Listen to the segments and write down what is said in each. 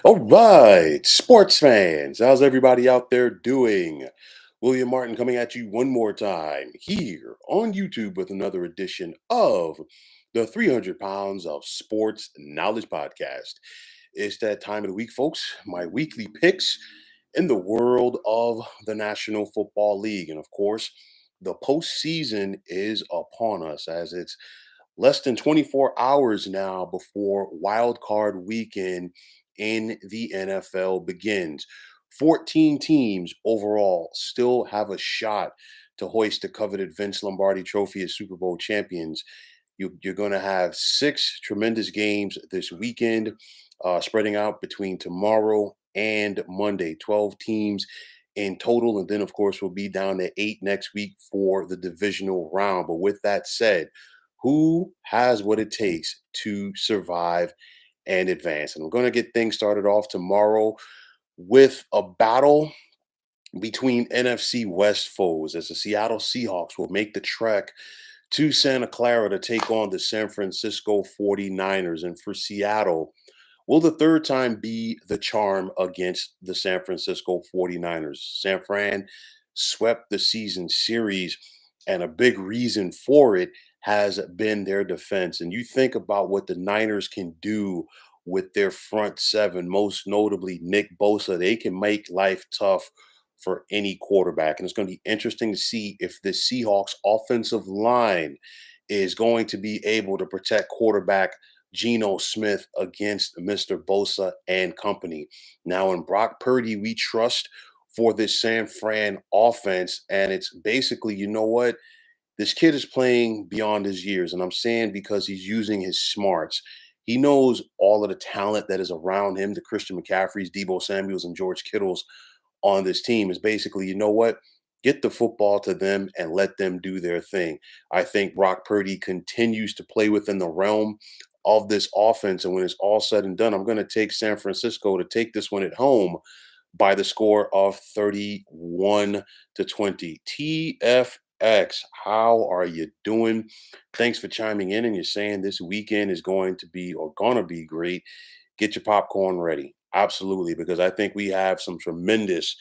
All right, sports fans, how's everybody out there doing? William Martin coming at you one more time here on YouTube with another edition of the 300 Pounds of Sports Knowledge Podcast. It's that time of the week, folks. My weekly picks in the world of the National Football League. And of course, the postseason is upon us as it's less than 24 hours now before wild card weekend in the NFL begins. 14 teams overall still have a shot to hoist the coveted Vince Lombardi Trophy as Super Bowl champions. You're going to have six tremendous games this weekend, spreading out between tomorrow and Monday. 12 teams in total. And then, of course, we'll be down to eight next week for the divisional round. But with that said, who has what it takes to survive and advance? And we're going to get things started off tomorrow with a battle between NFC West foes as the Seattle Seahawks will make the trek to Santa Clara to take on the San Francisco 49ers. And for Seattle, will the third time be the charm against the San Francisco 49ers? San Fran swept the season series, and a big reason for it has been their defense. And you think about what the Niners can do with their front seven, most notably Nick Bosa. They can make life tough for any quarterback. And it's going to be interesting to see if the Seahawks offensive line is going to be able to protect quarterback Geno Smith against Mr. Bosa and company. Now, in Brock Purdy, we trust for this San Fran offense. And it's basically, you know what? This kid is playing beyond his years. And I'm saying because he's using his smarts. He knows all of the talent that is around him, the Christian McCaffreys, Debo Samuels, and George Kittles on this team is basically, you know what? Get the football to them and let them do their thing. I think Brock Purdy continues to play within the realm of this offense. And when it's all said and done, I'm going to take San Francisco to take this one at home by the score of 31-20. TFX, how are you doing? Thanks for chiming in. And you're saying this weekend is going to be or gonna be great. Get your popcorn ready. Absolutely, because I think we have some tremendous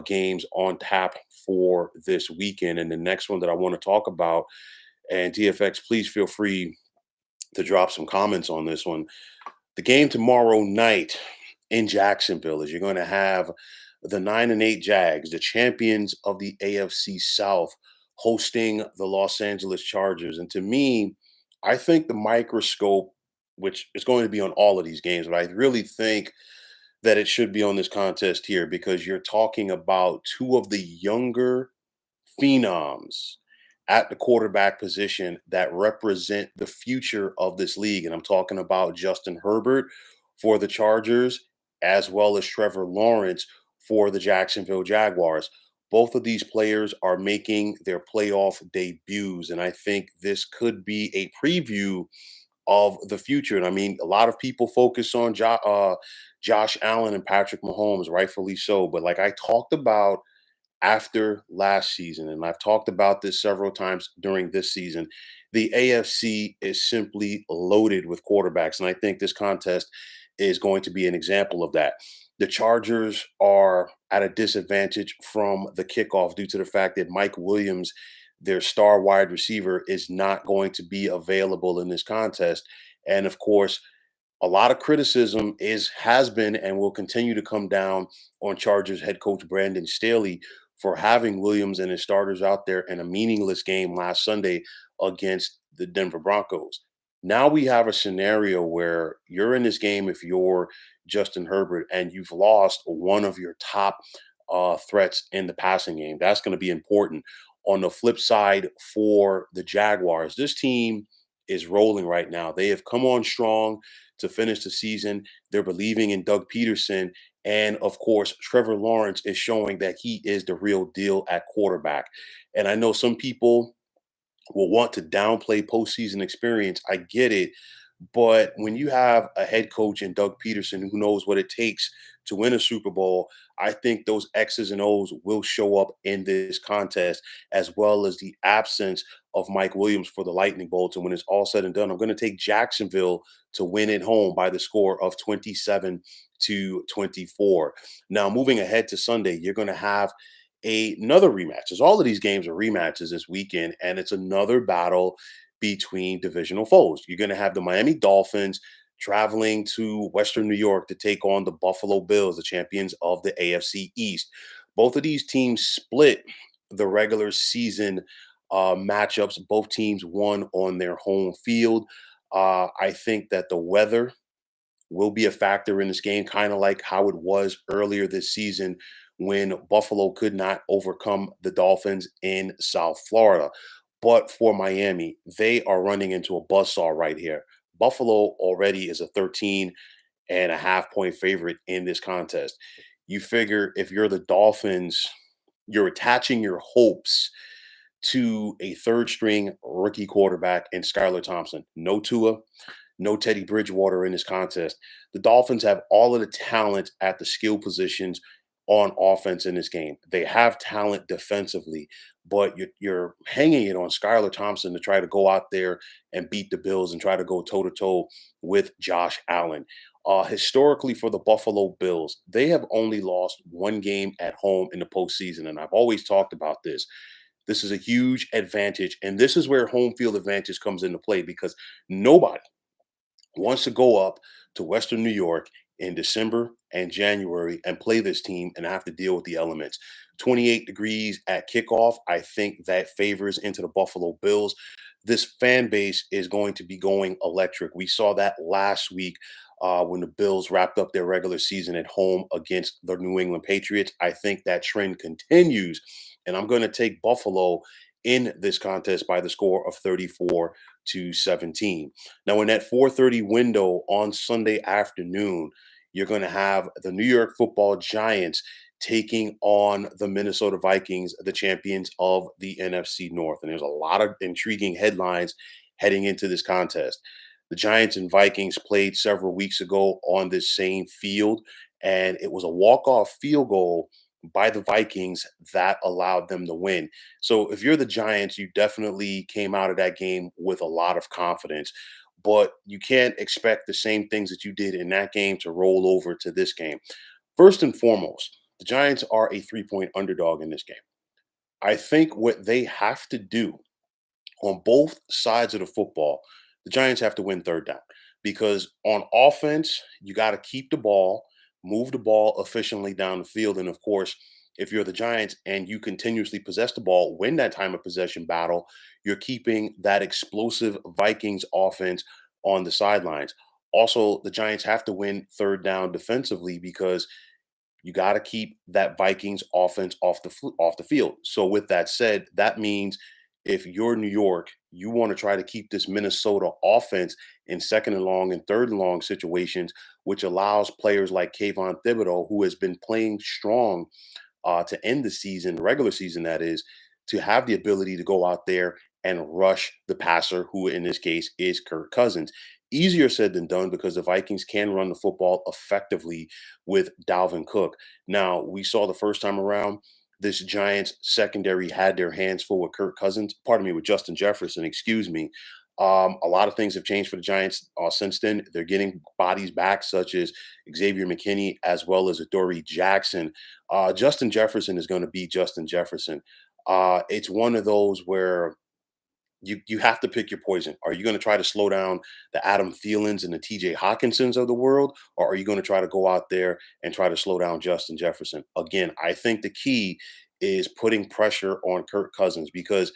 games on tap for this weekend. And the next one that I want to talk about, and TFX, please feel free to drop some comments on this one. The game tomorrow night in Jacksonville is you're going to have the 9-8 Jags, the champions of the AFC South, hosting the Los Angeles Chargers. And to me, I think the microscope, which is going to be on all of these games, but I really think that it should be on this contest here because you're talking about two of the younger phenoms at the quarterback position that represent the future of this league. And I'm talking about Justin Herbert for the Chargers, as well as Trevor Lawrence for the Jacksonville Jaguars. Both of these players are making their playoff debuts. And I think this could be a preview of the future. And I mean, a lot of people focus on Josh Allen and Patrick Mahomes, rightfully so. But like I talked about after last season, and I've talked about this several times during this season, the AFC is simply loaded with quarterbacks. And I think this contest is going to be an example of that. The Chargers are at a disadvantage from the kickoff due to the fact that Mike Williams, their star wide receiver, is not going to be available in this contest. And of course, a lot of criticism has been and will continue to come down on Chargers head coach Brandon Staley for having Williams and his starters out there in a meaningless game last Sunday against the Denver Broncos. Now we have a scenario where you're in this game if you're Justin Herbert and you've lost one of your top threats in the passing game. That's going to be important. On the flip side, for the Jaguars, this team is rolling right now. They have come on strong to finish the season. They're believing in Doug Peterson. And of course, Trevor Lawrence is showing that he is the real deal at quarterback. And I know some people will want to downplay postseason experience. I get it. But when you have a head coach in Doug Peterson who knows what it takes to win a Super Bowl, I think those X's and O's will show up in this contest, as well as the absence of Mike Williams for the Lightning Bolts. And when it's all said and done, I'm going to take Jacksonville to win at home by the score of 27-24. Now, moving ahead to Sunday, you're going to have another rematch. As all of these games are rematches this weekend, and it's another battle between divisional foes. You're going to have the Miami Dolphins traveling to Western New York to take on the Buffalo Bills, the champions of the AFC East. Both of these teams split the regular season matchups. Both teams won on their home field. I think that the weather will be a factor in this game, kind of like how it was earlier this season when Buffalo could not overcome the Dolphins in South Florida. But for Miami, they are running into a buzzsaw right here. Buffalo already is a 13.5 point favorite in this contest. You figure if you're the Dolphins, you're attaching your hopes to a third string rookie quarterback in Skylar Thompson. No Tua, no Teddy Bridgewater in this contest. The Dolphins have all of the talent at the skill positions on offense in this game. They have talent defensively, but you're hanging it on Skylar Thompson to try to go out there and beat the Bills and try to go toe to toe with Josh Allen. Historically, for the Buffalo Bills, they have only lost one game at home in the postseason. And I've always talked about this. This is a huge advantage. And this is where home field advantage comes into play because nobody wants to go up to Western New York in December and January and play this team and have to deal with the elements. 28 degrees at kickoff, I think that favors into the Buffalo Bills. This fan base is going to be going electric. We saw that last week when the Bills wrapped up their regular season at home against the New England Patriots. I think that trend continues, and I'm going to take Buffalo in this contest by the score of 34-17. Now, in that 4:30 window on Sunday afternoon, you're going to have the New York Football Giants taking on the Minnesota Vikings, the champions of the NFC North. And there's a lot of intriguing headlines heading into this contest. The Giants and Vikings played several weeks ago on this same field, and it was a walk-off field goal by the Vikings that allowed them to win. So if you're the Giants, you definitely came out of that game with a lot of confidence, but you can't expect the same things that you did in that game to roll over to this game. First and foremost, the Giants are a 3 point underdog in this game. I think what they have to do on both sides of the football, the Giants have to win third down because on offense, you got to keep the ball, move the ball efficiently down the field. And of course, if you're the Giants and you continuously possess the ball, win that time of possession battle, you're keeping that explosive Vikings offense on the sidelines. Also, the Giants have to win third down defensively because you got to keep that Vikings offense off the field. So with that said, that means if you're New York, you want to try to keep this Minnesota offense in second and long and third and long situations, which allows players like Kayvon Thibodeau, who has been playing strong to end the season, regular season that is, to have the ability to go out there and rush the passer, who in this case is Kirk Cousins. Easier said than done because the Vikings can run the football effectively with Dalvin Cook. Now, we saw the first time around, this Giants secondary had their hands full with Kirk Cousins, pardon me, with Justin Jefferson, excuse me. A lot of things have changed for the Giants since then. They're getting bodies back, such as Xavier McKinney as well as Adoree Jackson. Justin Jefferson is going to be Justin Jefferson. It's one of those where you have to pick your poison. Are you going to try to slow down the Adam Thielens and the TJ Hawkinsons of the world, or are you going to try to go out there and try to slow down Justin Jefferson? Again, I think the key is putting pressure on Kirk Cousins because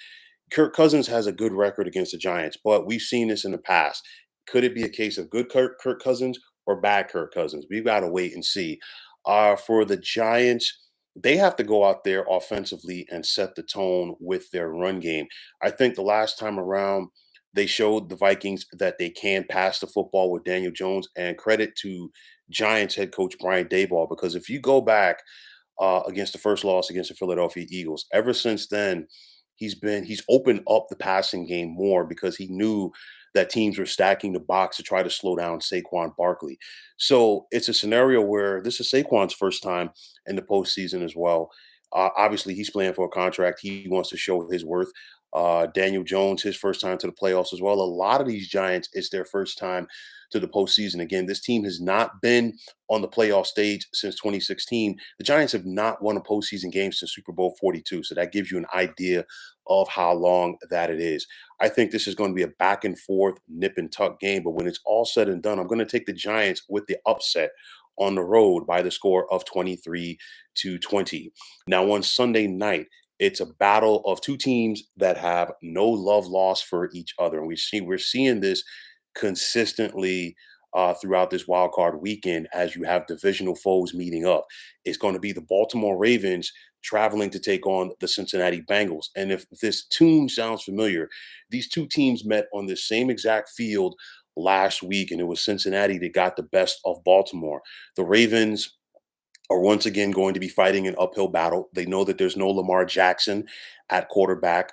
Kirk Cousins has a good record against the Giants, but we've seen this in the past. Could it be a case of good Kirk Cousins or bad Kirk Cousins? We've got to wait and see. For the Giants, they have to go out there offensively and set the tone with their run game. I think the last time around, they showed the Vikings that they can pass the football with Daniel Jones, and credit to Giants head coach Brian Daboll, because if you go back against the first loss against the Philadelphia Eagles. Ever since then, he's opened up the passing game more because he knew that teams were stacking the box to try to slow down Saquon Barkley. So it's a scenario where this is Saquon's first time in the postseason as well. Obviously, he's playing for a contract. He wants to show his worth. Daniel Jones, his first time to the playoffs as well. A lot of these Giants, it's their first time to the postseason. Again, this team has not been on the playoff stage since 2016. The Giants have not won a postseason game since Super Bowl 42. So that gives you an idea of how long that it is. I think this is going to be a back and forth, nip and tuck game. But when it's all said and done, I'm going to take the Giants with the upset on the road by the score of 23-20. Now, on Sunday night, it's a battle of two teams that have no love lost for each other. And we're seeing this consistently throughout this wild card weekend as you have divisional foes meeting up. It's going to be the Baltimore Ravens traveling to take on the Cincinnati Bengals. And if this tune sounds familiar, these two teams met on the same exact field last week, and it was Cincinnati that got the best of Baltimore. The Ravens are once again going to be fighting an uphill battle. They know that there's no Lamar Jackson at quarterback.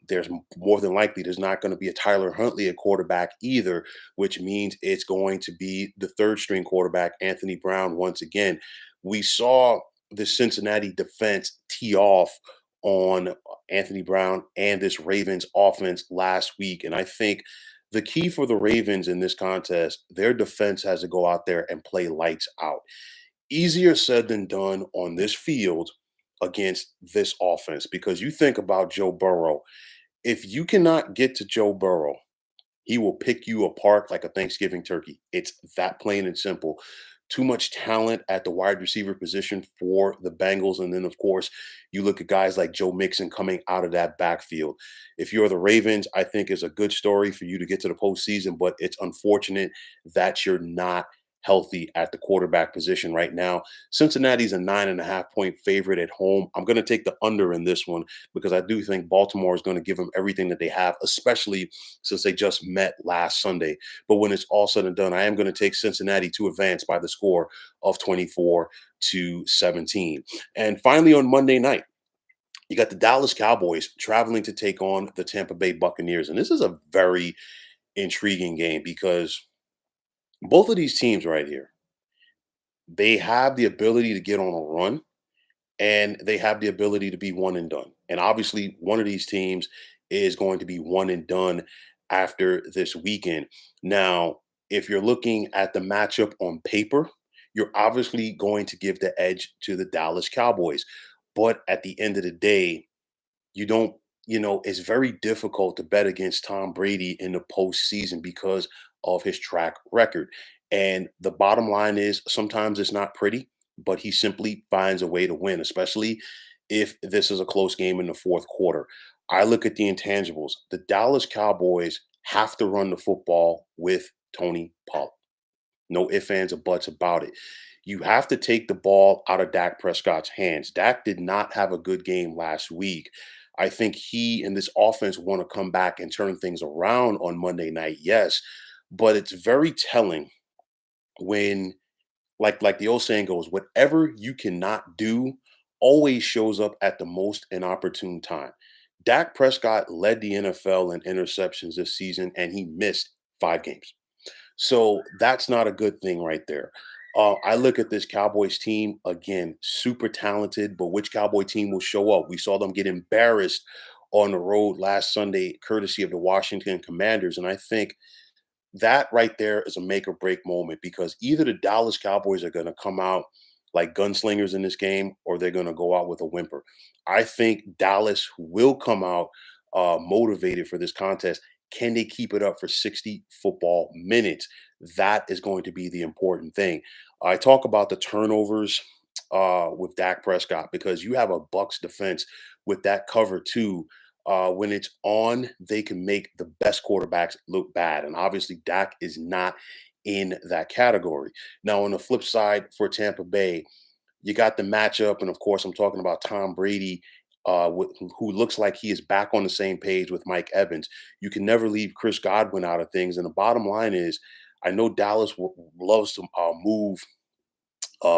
There's more than likely there's not going to be a Tyler Huntley at quarterback either, which means it's going to be the third string quarterback, Anthony Brown, once again. We saw the Cincinnati defense tee off on Anthony Brown and this Ravens offense last week. And I think the key for the Ravens in this contest, their defense has to go out there and play lights out. Easier said than done on this field against this offense because you think about Joe Burrow. If you cannot get to Joe Burrow, he will pick you apart like a Thanksgiving turkey. It's that plain and simple. Too much talent at the wide receiver position for the Bengals. And then, of course, you look at guys like Joe Mixon coming out of that backfield. If you're the Ravens, I think it's a good story for you to get to the postseason, but it's unfortunate that you're not healthy at the quarterback position right now. Cincinnati's a 9.5 point favorite at home. I'm going to take the under in this one because I do think Baltimore is going to give them everything that they have, especially since they just met last Sunday. But when it's all said and done, I am going to take Cincinnati to advance by the score of 24-17. And finally, on Monday night, you got the Dallas Cowboys traveling to take on the Tampa Bay Buccaneers. And this is a very intriguing game because both of these teams right here, they have the ability to get on a run and they have the ability to be one and done. And obviously, one of these teams is going to be one and done after this weekend. Now, if you're looking at the matchup on paper, you're obviously going to give the edge to the Dallas Cowboys. But at the end of the day, you don't, it's very difficult to bet against Tom Brady in the postseason because of his track record. And the bottom line is sometimes it's not pretty, but he simply finds a way to win, especially if this is a close game in the fourth quarter. I look at the intangibles. The Dallas Cowboys have to run the football with Tony Pollard. No ifs, ands, or buts about it. You have to take the ball out of Dak Prescott's hands. Dak did not have a good game last week. I think he and this offense want to come back and turn things around on Monday night, yes. But it's very telling when, like the old saying goes, whatever you cannot do always shows up at the most inopportune time. Dak Prescott led the NFL in interceptions this season, and he missed 5 games. So that's not a good thing right there. I look at this Cowboys team again, super talented, but which Cowboy team will show up? We saw them get embarrassed on the road last Sunday, courtesy of the Washington Commanders. And I think that right there is a make or break moment because either the Dallas Cowboys are going to come out like gunslingers in this game or they're going to go out with a whimper. I think Dallas will come out motivated for this contest. Can they keep it up for 60 football minutes? That is going to be the important thing. I talk about the turnovers with Dak Prescott because you have a Bucks defense with that cover too. When it's on, they can make the best quarterbacks look bad. And obviously, Dak is not in that category. Now, on the flip side for Tampa Bay, you got the matchup. And of course, I'm talking about Tom Brady, who looks like he is back on the same page with Mike Evans. You can never leave Chris Godwin out of things. And the bottom line is, I know Dallas loves to move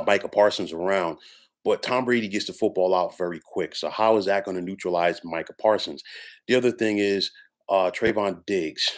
Micah Parsons around. But Tom Brady gets the football out very quick. So how is that going to neutralize Micah Parsons? The other thing is Trayvon Diggs.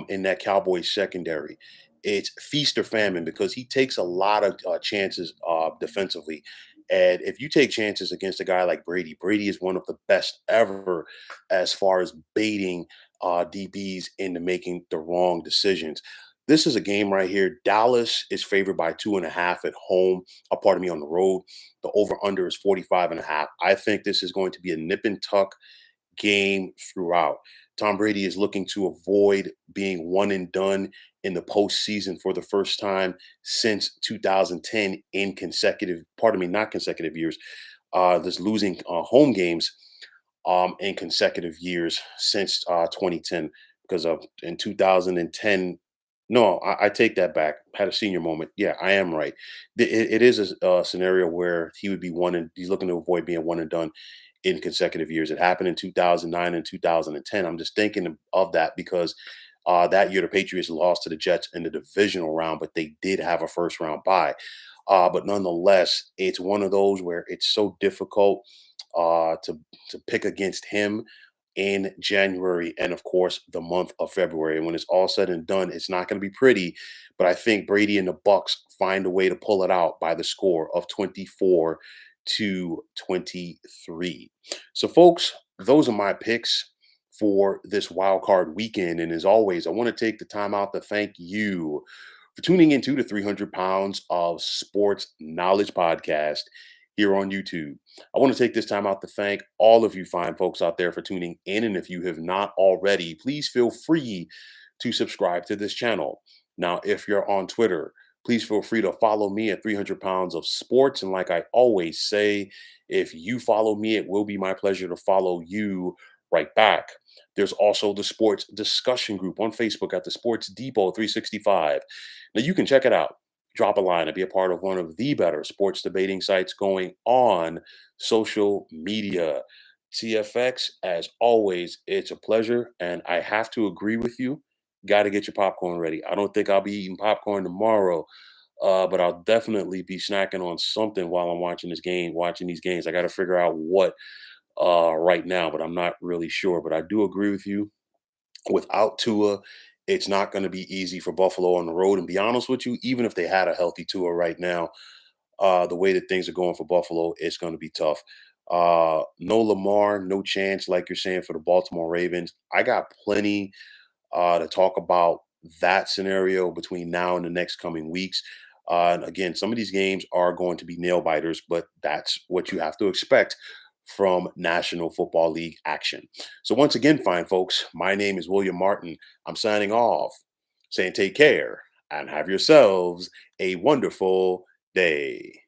in that Cowboys secondary. It's feast or famine because he takes a lot of chances defensively. And if you take chances against a guy like Brady, Brady is one of the best ever as far as baiting DBs into making the wrong decisions. This is a game right here. Dallas is favored by 2.5 at home. Pardon me, on the road. The over under is 45.5. I think this is going to be a nip and tuck game throughout. Tom Brady is looking to avoid being one and done in the postseason for the first time since 2010 in consecutive, pardon me, not consecutive years. This losing home games in consecutive years since 2010 because of in 2010. No, I take that back. Had a senior moment. Yeah, I am right. It is a scenario where he would be one and he's looking to avoid being one and done in consecutive years. It happened in 2009 and 2010. I'm just thinking of that because that year the Patriots lost to the Jets in the divisional round, but they did have a first round bye. But nonetheless, it's one of those where it's so difficult to pick against him in January and of course the month of February. And when it's all said and done, it's not going to be pretty. But I think Brady and the Bucks find a way to pull it out by the score of 24-23. So, folks, those are my picks for this wild card weekend. And as always, I want to take the time out to thank you for tuning into the 300 Pounds of Sports Knowledge podcast here on YouTube. I want to take this time out to thank all of you fine folks out there for tuning in. And if you have not already, please feel free to subscribe to this channel. Now, if you're on Twitter, please feel free to follow me at 300 Pounds of Sports. And like I always say, if you follow me, it will be my pleasure to follow you right back. There's also the sports discussion group on Facebook at the Sports Depot 365. Now you can check it out. Drop a line and be a part of one of the better sports debating sites going on social media. TFX, as always, it's a pleasure. And I have to agree with you. Got to get your popcorn ready. I don't think I'll be eating popcorn tomorrow, but I'll definitely be snacking on something while I'm watching these games. I got to figure out what right now, but I'm not really sure. But I do agree with you. Without Tua, it's not going to be easy for Buffalo on the road. And be honest with you, even if they had a healthy Tua right now, the way that things are going for Buffalo, it's going to be tough. No Lamar, no chance, like you're saying, for the Baltimore Ravens. I got plenty to talk about that scenario between now and the next coming weeks. And again, some of these games are going to be nail biters, but that's what you have to expect from National Football League action. So, once again, fine folks, my name is William Martin. I'm signing off, saying take care and have yourselves a wonderful day.